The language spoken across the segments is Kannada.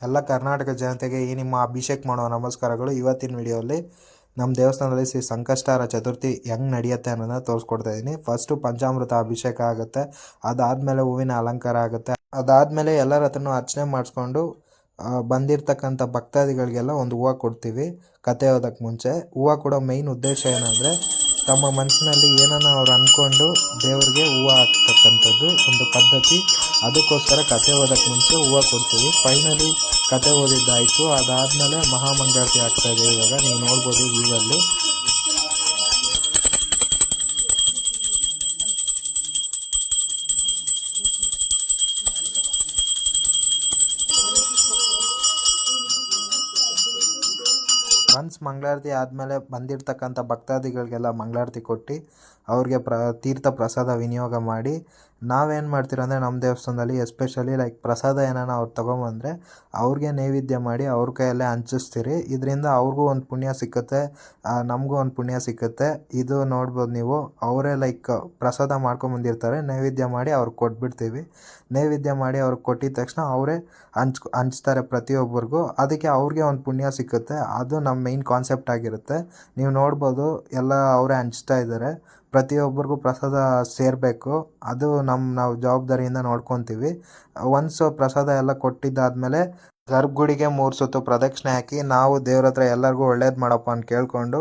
ಎಲ್ಲ ಕರ್ನಾಟಕ ಜನತೆಗೆ ಈ ನಿಮ್ಮ ಅಭಿಷೇಕ್ ಮಾಡೋ ನಮಸ್ಕಾರಗಳು. ಇವತ್ತಿನ ವಿಡಿಯೋಲಿ ನಮ್ಮ ದೇವಸ್ಥಾನದಲ್ಲಿ ಶ್ರೀ ಸಂಕಷ್ಟಾರ ಚತುರ್ಥಿ ಹೆಂಗೆ ನಡೆಯುತ್ತೆ ಅನ್ನೋದನ್ನ ತೋರಿಸ್ಕೊಡ್ತಾ ಇದ್ದೀನಿ. ಫಸ್ಟು ಪಂಚಾಮೃತ ಅಭಿಷೇಕ ಆಗುತ್ತೆ, ಅದಾದಮೇಲೆ ಹೂವಿನ ಅಲಂಕಾರ ಆಗುತ್ತೆ, ಅದಾದಮೇಲೆ ಎಲ್ಲರ ಹತ್ರನೂ ಅರ್ಚನೆ ಮಾಡಿಸ್ಕೊಂಡು ಬಂದಿರತಕ್ಕಂಥ ಭಕ್ತಾದಿಗಳಿಗೆಲ್ಲ ಒಂದು ಹೂವು ಕೊಡ್ತೀವಿ. ಕತೆ ಓದಕ್ಕೆ ಮುಂಚೆ ಹೂವು ಕೊಡೋ ಮೈನ್ ಉದ್ದೇಶ ಏನಂದರೆ, ತಮ್ಮ ಮನಸ್ಸಿನಲ್ಲಿ ಏನನ್ನ ಅವ್ರು ಅಂದ್ಕೊಂಡು ದೇವ್ರಿಗೆ ಹೂವು ಹಾಕ್ತಕ್ಕಂಥದ್ದು ಒಂದು ಪದ್ಧತಿ. ಅದಕ್ಕೋಸ್ಕರ ಕತೆ ಓದಕ್ಕೆ ಮುಂಚೆ ಹೂವು ಕೊಡ್ತೀವಿ. ಫೈನಲಿ ಕತೆ ಓದಿದ್ದಾಯಿತು, ಅದಾದಮೇಲೆ ಮಹಾಮಂಗಳಾರತಿ ಆಗ್ತಾಯಿದೆ. ಇವಾಗ ನೀವು ನೋಡ್ಬೋದು ವ್ಯೂವಲ್ಲಿ. ಒನ್ಸ್ ಮಂಗಳಾರತಿ ಆದಮೇಲೆ ಬಂದಿರತಕ್ಕಂಥ ಭಕ್ತಾದಿಗಳಿಗೆಲ್ಲ ಮಂಗಳಾರತಿ ಕೊಟ್ಟು ಅವ್ರಿಗೆ ತೀರ್ಥ ಪ್ರಸಾದ ವಿನಿಯೋಗ ಮಾಡಿ, ನಾವೇನು ಮಾಡ್ತೀರ ಅಂದರೆ ನಮ್ಮ ದೇವಸ್ಥಾನದಲ್ಲಿ ಎಸ್ಪೆಷಲಿ ಲೈಕ್ ಪ್ರಸಾದ ಏನಾನ ಅವ್ರು ತೊಗೊಂಬಂದರೆ ಅವ್ರಿಗೆ ನೈವೇದ್ಯ ಮಾಡಿ ಅವ್ರ ಕೈಯಲ್ಲೇ ಹಂಚಿಸ್ತೀರಿ. ಇದರಿಂದ ಅವ್ರಿಗೂ ಒಂದು ಪುಣ್ಯ ಸಿಕ್ಕುತ್ತೆ, ನಮಗೂ ಒಂದು ಪುಣ್ಯ ಸಿಕ್ಕುತ್ತೆ. ಇದು ನೋಡ್ಬೋದು ನೀವು, ಅವರೇ ಲೈಕ್ ಪ್ರಸಾದ ಮಾಡ್ಕೊಂಬಂದಿರ್ತಾರೆ, ನೈವೇದ್ಯ ಮಾಡಿ ಅವ್ರಿಗೆ ಕೊಟ್ಬಿಡ್ತೀವಿ. ನೈವೇದ್ಯ ಮಾಡಿ ಅವ್ರಿಗೆ ಕೊಟ್ಟಿದ ತಕ್ಷಣ ಅವರೇ ಹಂಚ್ತಾರೆ ಪ್ರತಿಯೊಬ್ಬರಿಗೂ. ಅದಕ್ಕೆ ಅವ್ರಿಗೆ ಒಂದು ಪುಣ್ಯ ಸಿಕ್ಕುತ್ತೆ. ಅದು ನಮ್ಮ ಮೈನ್ ಕಾನ್ಸೆಪ್ಟ್ ಆಗಿರುತ್ತೆ. ನೀವು ನೋಡ್ಬೋದು ಎಲ್ಲ ಅವರೇ ಹಂಚ್ತಾ ಇದ್ದಾರೆ. ಪ್ರತಿಯೊಬ್ಬರಿಗೂ ಪ್ರಸಾದ ಸೇರಬೇಕು, ಅದು ನಾವು ಜವಾಬ್ದಾರಿಯಿಂದ ನೋಡ್ಕೊತೀವಿ. ಒನ್ಸ್ ಪ್ರಸಾದ ಎಲ್ಲ ಕೊಟ್ಟಿದ್ದಾದಮೇಲೆ ಗರ್ಭಗುಡಿಗೆ 3 ಸುತ್ತು ಪ್ರದಕ್ಷಿಣೆ ಹಾಕಿ ನಾವು ದೇವ್ರ ಹತ್ರ ಎಲ್ಲರಿಗೂ ಒಳ್ಳೇದು ಮಾಡಪ್ಪ ಅಂತ ಕೇಳ್ಕೊಂಡು,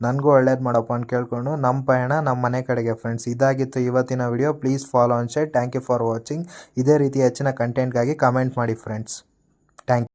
ನನಗೂ ಒಳ್ಳೇದು ಮಾಡಪ್ಪ ಅಂತ ಕೇಳ್ಕೊಂಡು ನಮ್ಮ ಪಯಣ ನಮ್ಮ ಮನೆ ಕಡೆಗೆ. ಫ್ರೆಂಡ್ಸ್, ಇದಾಗಿತ್ತು ಇವತ್ತಿನ video. Please follow and share. Thank you for watching. ಇದೇ ರೀತಿ ಹೆಚ್ಚಿನ ಕಂಟೆಂಟ್ಗಾಗಿ ಕಮೆಂಟ್ ಮಾಡಿ ಫ್ರೆಂಡ್ಸ್. Thank you.